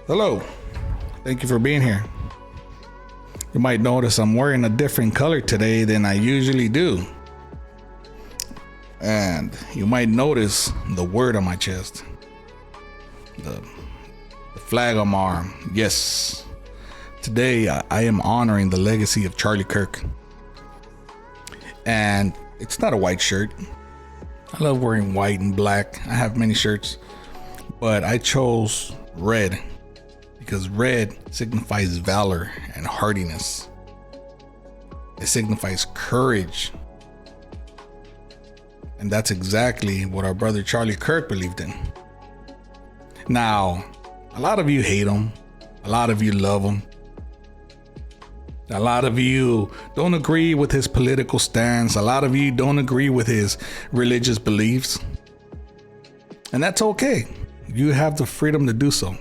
Hello, thank you for being here. You might notice I'm wearing a different color today than I usually do. And you might notice the word on my chest, the flag on my arm. Yes, today I am honoring the legacy of Charlie Kirk. And it's not a white shirt. I love wearing white and black. I have many shirts, but I chose red because red signifies valor and hardiness. It signifies courage. And that's exactly what our brother Charlie Kirk believed in. Now, a lot of you hate him. A lot of you love him. A lot of you don't agree with his political stance. A lot of you don't agree with his religious beliefs. And that's okay. You have the freedom to do so.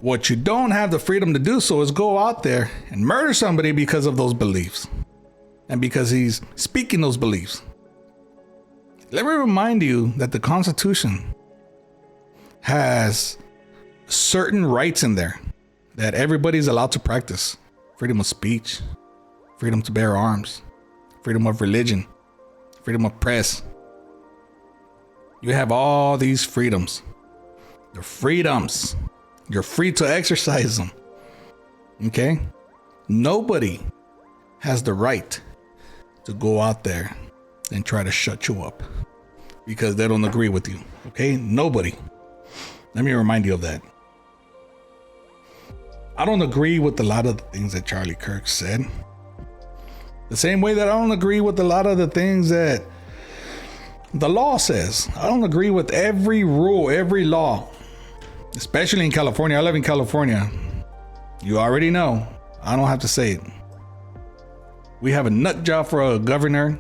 What you don't have the freedom to do so is go out there and murder somebody because of those beliefs and because he's speaking those beliefs. Let me remind you that the Constitution has certain rights in there that everybody's allowed to practice. Freedom of speech, freedom to bear arms, freedom of religion, freedom of press. You have all these freedoms. They're freedoms. You're free to exercise them. Okay? Nobody has the right to go out there and try to shut you up because they don't agree with you. Okay? Nobody. Let me remind you of that. I don't agree with a lot of the things that Charlie Kirk said. The same way that I don't agree with a lot of the things that the law says. I don't agree with every rule, every law. Especially in California. I live in California. You already know. I don't have to say it. We have a nut job for a governor.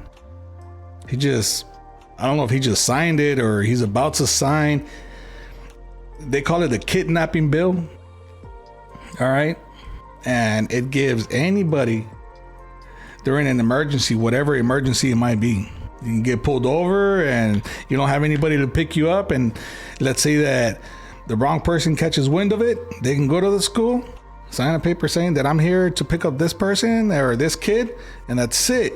I don't know if he just signed it or he's about to sign. They call it a kidnapping bill. All right. And it gives anybody during an emergency, whatever emergency it might be, you can get pulled over and you don't have anybody to pick you up. And let's say that the wrong person catches wind of it, they can go to the school, sign a paper saying that I'm here to pick up this person or this kid, and that's it.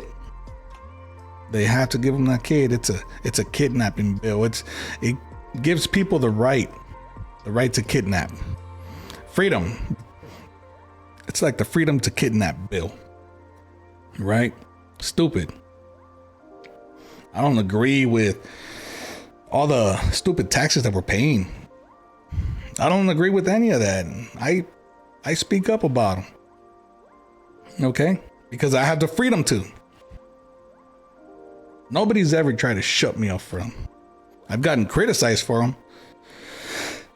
They have to give them that kid. It's a kidnapping bill. It gives people the right to kidnap. Freedom. It's like the freedom to kidnap bill, right? Stupid. I don't agree with all the stupid taxes that we're paying. I don't agree with any of that. I speak up about them. Okay? Because I have the freedom to. Nobody's ever tried to shut me up for them. I've gotten criticized for them.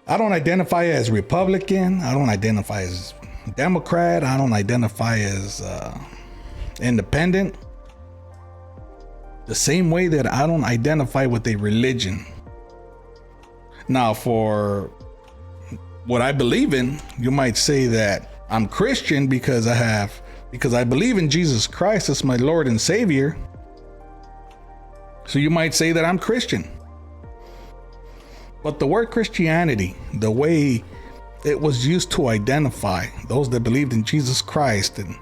I don't identify as Republican. I don't identify as Democrat. I don't identify as independent. The same way that I don't identify with a religion. Now, for what I believe in, you might say that I'm Christian because I believe in Jesus Christ as my Lord and Savior. So you might say that I'm Christian. But the word Christianity, the way it was used to identify those that believed in Jesus Christ and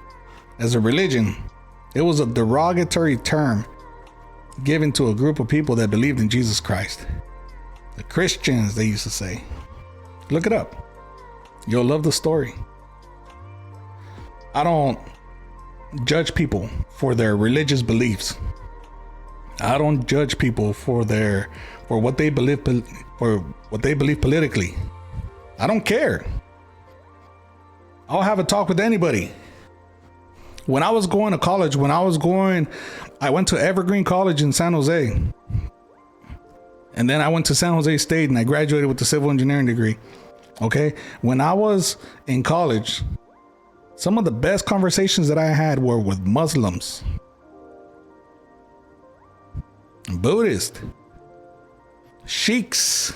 as a religion, it was a derogatory term given to a group of people that believed in Jesus Christ. The Christians, they used to say. Look it up. You'll love the story. I don't judge people for their religious beliefs. I don't judge people for what they believe politically. I don't care. I'll have a talk with anybody. When I was going to college, I went to Evergreen College in San Jose. And then I went to San Jose State and I graduated with a civil engineering degree. Okay. When I was in college, some of the best conversations that I had were with Muslims, Buddhists, sheiks.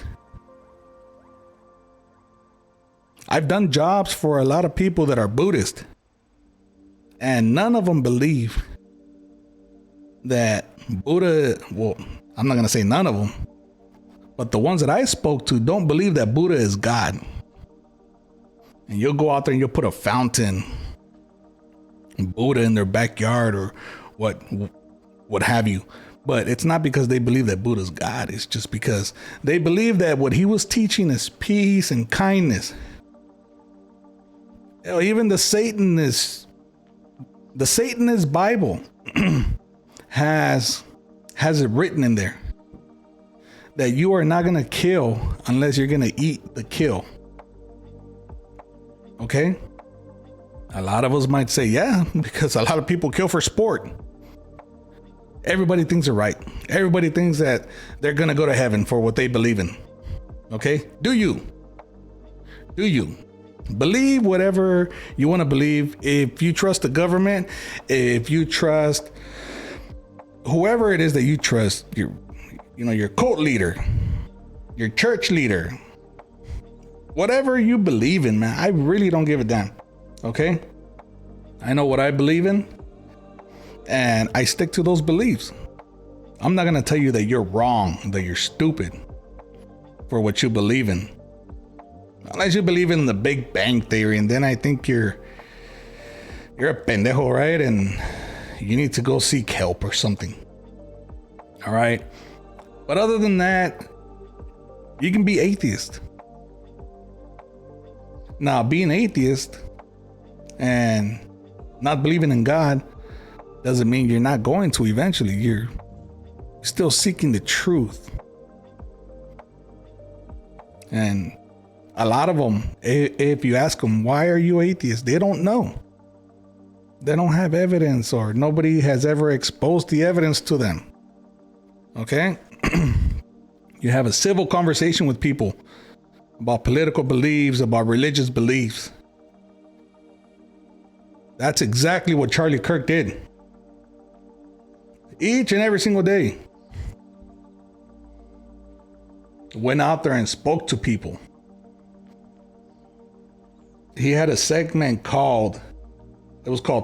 I've done jobs for a lot of people that are Buddhist, and none of them believe that Buddha, well, I'm not going to say none of them, but the ones that I spoke to don't believe that Buddha is God. And you'll go out there and you'll put a fountain, Buddha in their backyard or what have you. But it's not because they believe that Buddha's God. It's just because they believe that what he was teaching is peace and kindness. You know, even the Satanist Bible has it written in there that you are not going to kill unless you're going to eat the kill. Okay? A lot of us might say, yeah, because a lot of people kill for sport. Everybody thinks they're right. Everybody thinks that they're going to go to heaven for what they believe in. Okay? Do you? Believe whatever you want to believe. If you trust the government, if you trust whoever it is that you trust, your cult leader, your church leader, whatever you believe in, man, I really don't give a damn. Okay? I know what I believe in, and I stick to those beliefs. I'm not going to tell you that you're wrong, that you're stupid for what you believe in. Unless you believe in the Big Bang Theory, and then I think you're a pendejo, right? And you need to go seek help or something. All right? But other than that, you can be atheist. Now, being atheist and not believing in God doesn't mean you're not going to eventually. You're still seeking the truth. And a lot of them, if you ask them, why are you atheist? They don't know. They don't have evidence, or nobody has ever exposed the evidence to them. Okay? You have a civil conversation with people about political beliefs, about religious beliefs. That's exactly what Charlie Kirk did. Each and every single day. Went out there and spoke to people. He had a segment called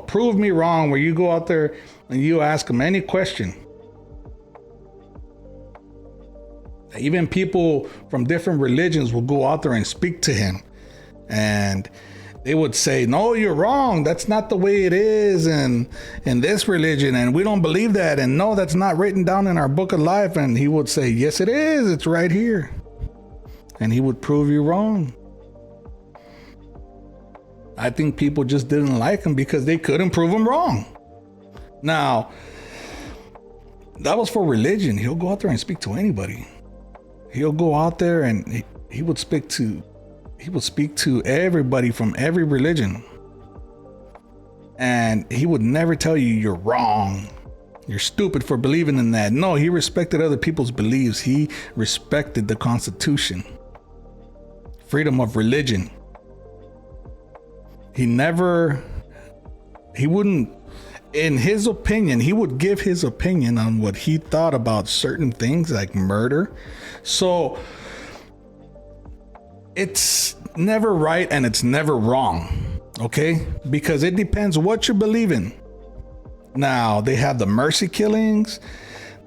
Prove Me Wrong, where you go out there and you ask him any question. Even people from different religions will go out there and speak to him, and they would say, no, you're wrong. That's not the way it is in this religion, and we don't believe that, and no, that's not written down in our book of life. And he would say, yes, it is. It's right here. And he would prove you wrong. I think people just didn't like him because they couldn't prove him wrong. Now, that was for religion. He'll go out there and speak to anybody. He'll go out there and he would speak to everybody from every religion. And he would never tell you you're wrong. You're stupid for believing in that. No, he respected other people's beliefs. He respected the Constitution. Freedom of religion. He wouldn't, in his opinion, he would give his opinion on what he thought about certain things like murder. So it's never right and it's never wrong, okay? Because it depends what you believe in. Now, they have the mercy killings,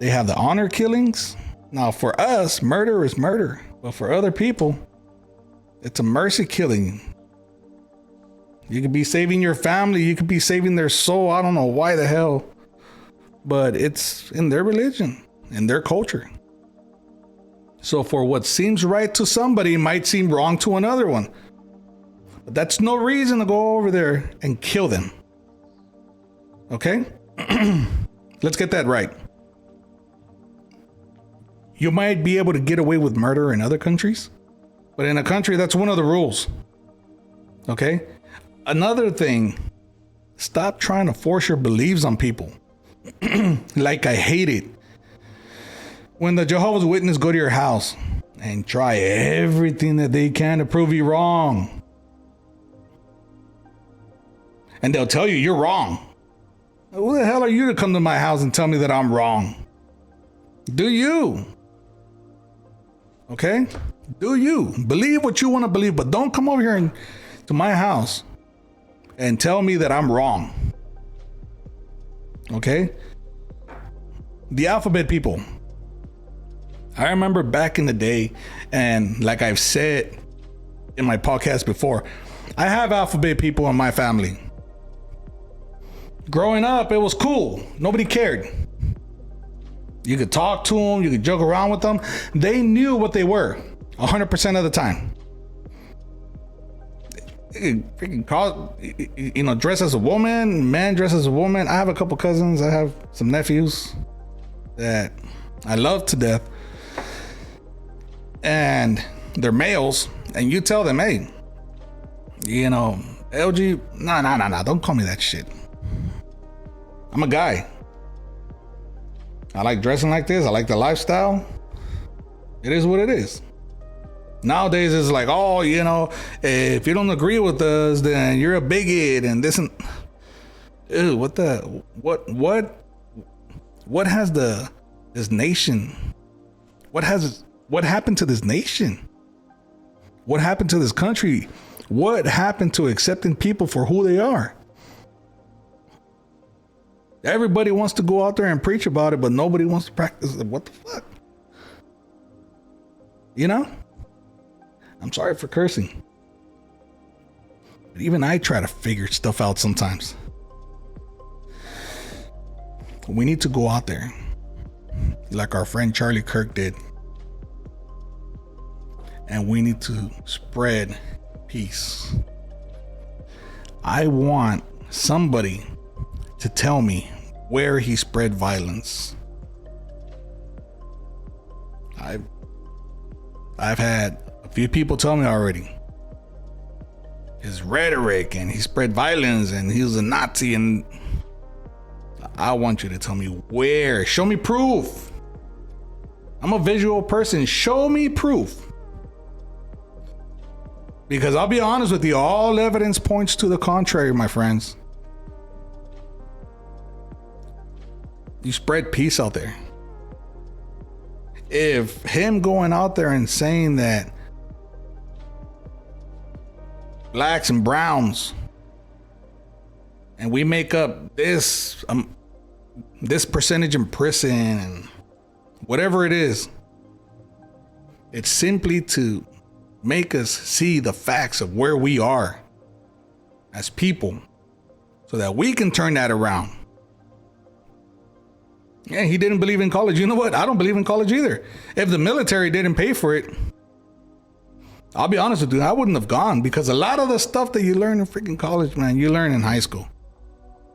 they have the honor killings. Now, for us, murder is murder, but for other people, it's a mercy killing. You could be saving your family. You could be saving their soul. I don't know why the hell, but it's in their religion, in their culture. So for what seems right to somebody might seem wrong to another one. But that's no reason to go over there and kill them. Okay? Let's get that right. You might be able to get away with murder in other countries, but in a country, that's one of the rules. Okay? Another thing, stop trying to force your beliefs on people. Like, I hate it when the Jehovah's Witnesses go to your house and try everything that they can to prove you wrong. And they'll tell you you're wrong. Who the hell are you to come to my house and tell me that I'm wrong? Do you? Okay? Do you? Believe what you want to believe, but don't come over here to my house and tell me that I'm wrong. Okay? The alphabet people. I remember back in the day, and like I've said in my podcast before, I have alphabet people in my family. Growing up, it was cool. Nobody cared. You could talk to them, you could joke around with them. They knew what they were 100% of the time. Freaking call, dress as a woman, man dress as a woman. I have a couple cousins, I have some nephews that I love to death. And they're males, and you tell them, hey, LG, nah, don't call me that shit. I'm a guy. I like dressing like this. I like the lifestyle. It is what it is. Nowadays, it's like, oh, if you don't agree with us, then you're a bigot and this and... Ew, what has this nation... What happened to this nation? What happened to this country? What happened to accepting people for who they are? Everybody wants to go out there and preach about it, but nobody wants to practice it. What the fuck? I'm sorry for cursing. But even I try to figure stuff out sometimes. We need to go out there like our friend Charlie Kirk did. And we need to spread peace. I want somebody to tell me where he spread violence. I've had a few people tell me already his rhetoric, and he spread violence, and he was a Nazi, and I want you to tell me where. Show me proof. I'm a visual person. Show me proof. Because I'll be honest with you, all evidence points to the contrary, my friends. You spread peace out there. If him going out there and saying that blacks and browns, and we make up this percentage in prison and whatever it is, it's simply to make us see the facts of where we are as people so that we can turn that around. Yeah, he didn't believe in college. You know what? I don't believe in college either. If the military didn't pay for it, I'll be honest with you, I wouldn't have gone, because a lot of the stuff that you learn in freaking college, man, you learn in high school.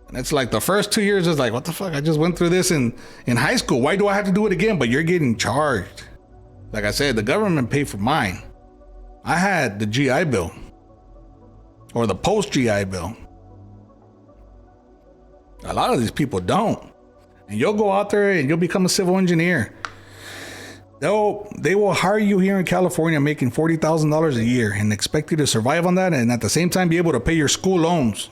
And it's like the first 2 years is like, what the fuck? I just went through this in high school. Why do I have to do it again? But you're getting charged. Like I said, the government paid for mine. I had the GI Bill or the post GI Bill. A lot of these people don't. And you'll go out there and you'll become a civil engineer. They will hire you here in California making $40,000 a year and expect you to survive on that, and at the same time be able to pay your school loans.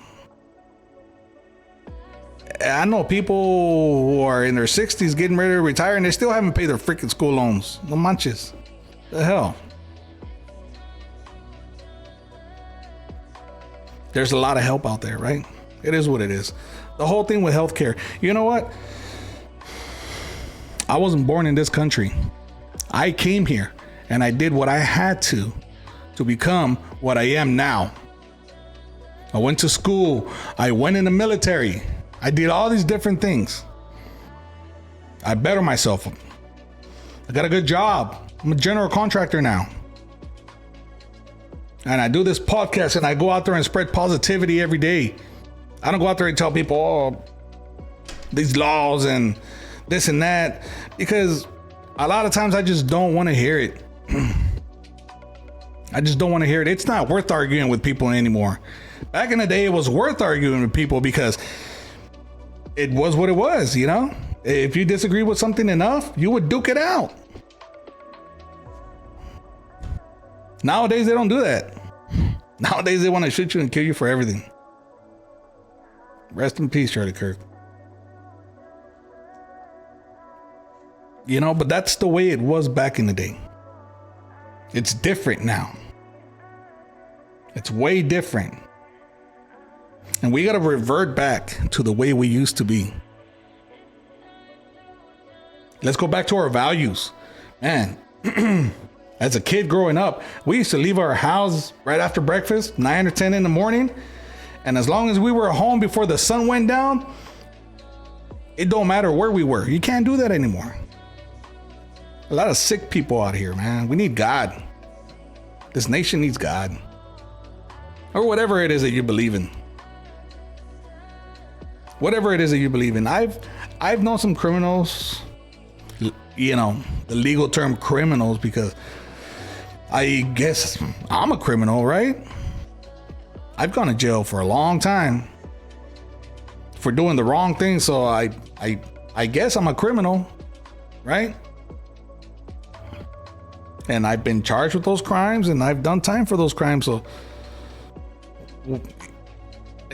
I know people who are in their 60s getting ready to retire and they still haven't paid their freaking school loans. No manches. The hell. There's a lot of help out there, right? It is what it is. The whole thing with healthcare. You know what? I wasn't born in this country. I came here and I did what I had to become what I am now. I went to school. I went in the military. I did all these different things. I better myself. I got a good job. I'm a general contractor now. And I do this podcast and I go out there and spread positivity every day. I don't go out there and tell people, oh, these laws and this and that, because a lot of times I just don't want to hear it. I just don't want to hear it. It's not worth arguing with people anymore. Back in the day, it was worth arguing with people because it was what it was, you know? If you disagree with something enough, you would duke it out. Nowadays, they don't do that. Nowadays, they want to shoot you and kill you for everything. Rest in peace, Charlie Kirk. You know, but that's the way it was back in the day. It's different now. It's way different. And we got to revert back to the way we used to be. Let's go back to our values. Man, As a kid growing up, we used to leave our house right after breakfast, 9 or 10 in the morning. And as long as we were home before the sun went down, it don't matter where we were. You can't do that anymore. A lot of sick people out here, man. We need God. This nation needs God. Or whatever it is that you believe in. Whatever it is that you believe in. I've known some criminals, you know, the legal term criminals, because I guess I'm a criminal, right? I've gone to jail for a long time for doing the wrong thing. So I guess I'm a criminal, right? And I've been charged with those crimes and I've done time for those crimes. So I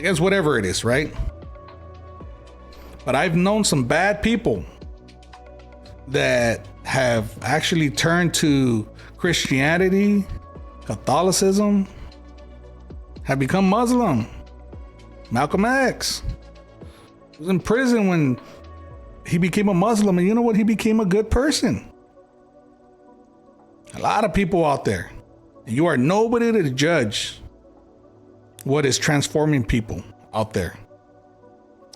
guess whatever it is, right? But I've known some bad people that have actually turned to Christianity, Catholicism, have become Muslim. Malcolm X was in prison when he became a Muslim, and you know what? He became a good person. A lot of people out there. You are nobody to judge what is transforming people out there.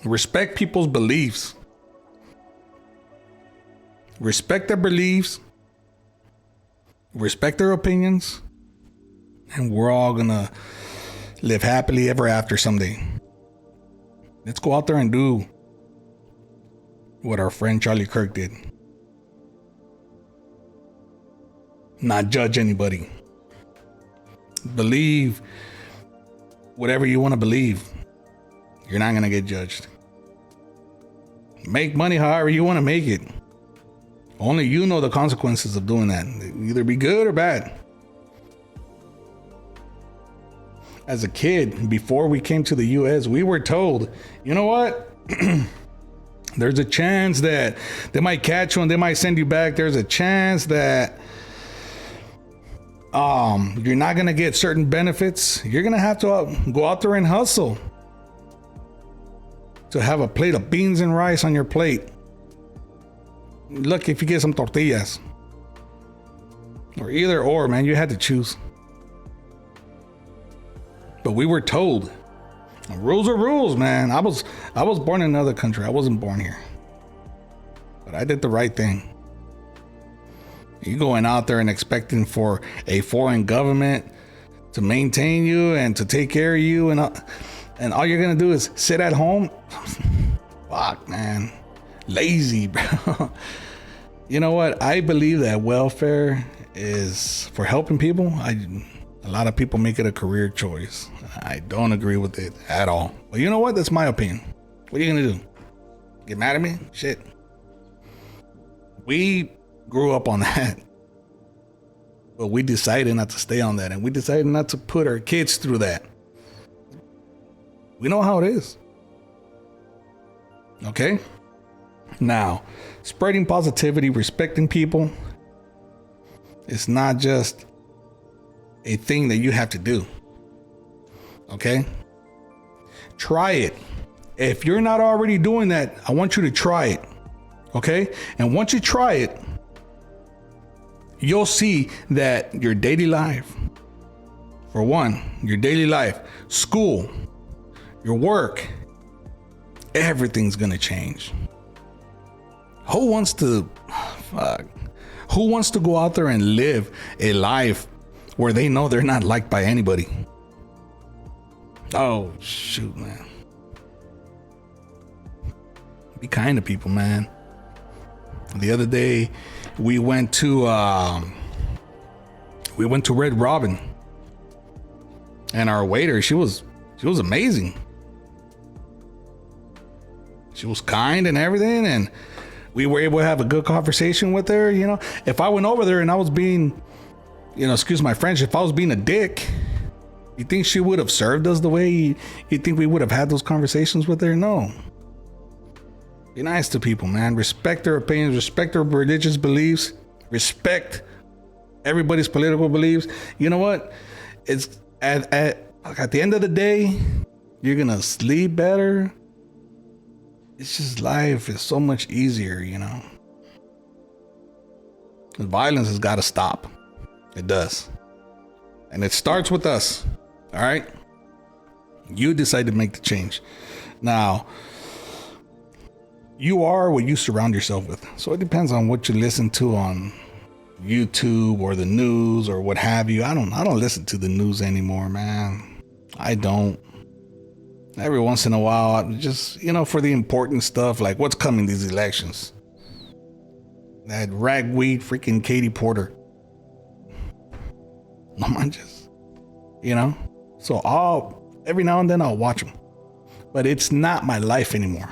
Respect people's beliefs. Respect their beliefs. Respect their opinions. And we're all gonna live happily ever after someday. Let's go out there and do what our friend Charlie Kirk did. Not judge anybody. Believe whatever you want to believe. You're not going to get judged. Make money however you want to make it. Only you know the consequences of doing that. Either be good or bad. As a kid, before we came to the US, we were told, you know what? There's a chance that they might catch you and they might send you back. There's a chance that you're not going to get certain benefits. You're going to have to go out there and hustle to have a plate of beans and rice on your plate. Look, if you get some tortillas, or either or, man, you had to choose. But we were told, rules are rules, man. I was born in another country. I wasn't born here, but I did the right thing. You going out there and expecting for a foreign government to maintain you and to take care of you, and all you're gonna do is sit at home. Fuck, man, lazy, bro. You know what? I believe that welfare is for helping people. A lot of people make it a career choice. I don't agree with it at all. But you know what? That's my opinion. What are you gonna do? Get mad at me? Shit. We grew up on that, but we decided not to stay on that, and we decided not to put our kids through that. We know how it is. Okay? Now, spreading positivity, respecting people, it's not just a thing that you have to do. Okay? Try it. If you're not already doing that, I want you to try it. Okay? And once you try it, you'll see that your daily life, for one, your daily life, school, your work, everything's gonna change. Who wants to go out there and live a life where they know they're not liked by anybody? Oh, shoot, man. Be kind to people, man. The other day, we went to Red Robin, and our waiter, she was amazing. She was kind and everything, and we were able to have a good conversation with her. You know, if I went over there and I was being, excuse my French, if I was being a dick, you think she would have served us the way you think we would have had those conversations with her? No. Be nice to people, man. Respect their opinions, respect their religious beliefs, respect everybody's political beliefs. You know what? It's at the end of the day, you're gonna sleep better. It's just life is so much easier, The violence has got to stop. It does. And it starts with us. All right. You decide to make the change. Now, you are what you surround yourself with. So it depends on what you listen to on YouTube or the news or what have you. I don't listen to the news anymore, man. I don't. Every once in a while, just, for the important stuff, like what's coming, these elections. That ragweed freaking Katie Porter. I'm just, so every now and then I'll watch them, but it's not my life anymore.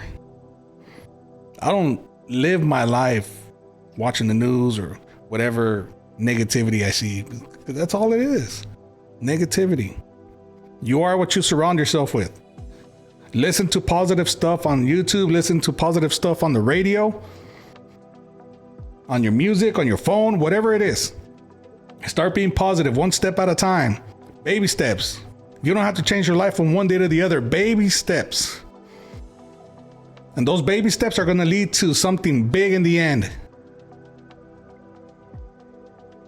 I don't live my life watching the news or whatever negativity I see. That's all it is. Negativity. You are what you surround yourself with. Listen to positive stuff on YouTube. Listen to positive stuff on the radio, on your music, on your phone, whatever it is. Start being positive, one step at a time. Baby steps. You don't have to change your life from one day to the other. Baby steps. And those baby steps are going to lead to something big in the end.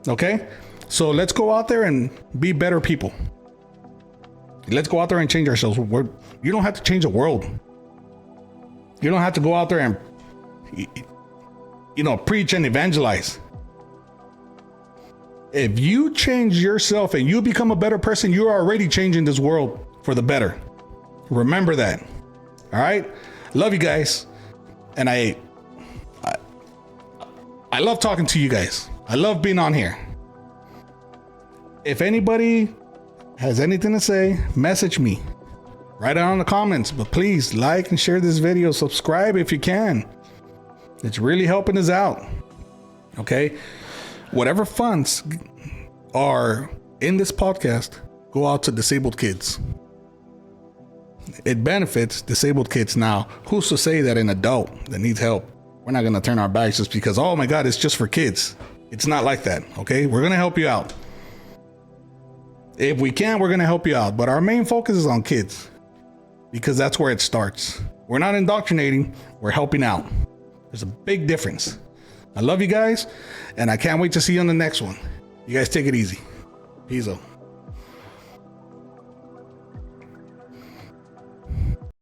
Okay? So let's go out there and be better people. Let's go out there and change ourselves. You don't have to change the world. You don't have to go out there and, preach and evangelize. If you change yourself and you become a better person, you're already changing this world for the better. Remember that. All right? Love you guys. And I love talking to you guys. I love being on here. If anybody has anything to say, message me. Write it on the comments. But please like and share this video. Subscribe if you can. It's really helping us out. Okay? Whatever funds are in this podcast go out to disabled kids. It benefits disabled kids. Now, who's to say that an adult that needs help, we're not going to turn our backs just because, oh my God, it's just for kids. It's not like that. Okay? We're going to help you out. If we can, we're going to help you out. But our main focus is on kids because that's where it starts. We're not indoctrinating. We're helping out. There's a big difference. I love you guys, and I can't wait to see you on the next one. You guys take it easy. Peace out.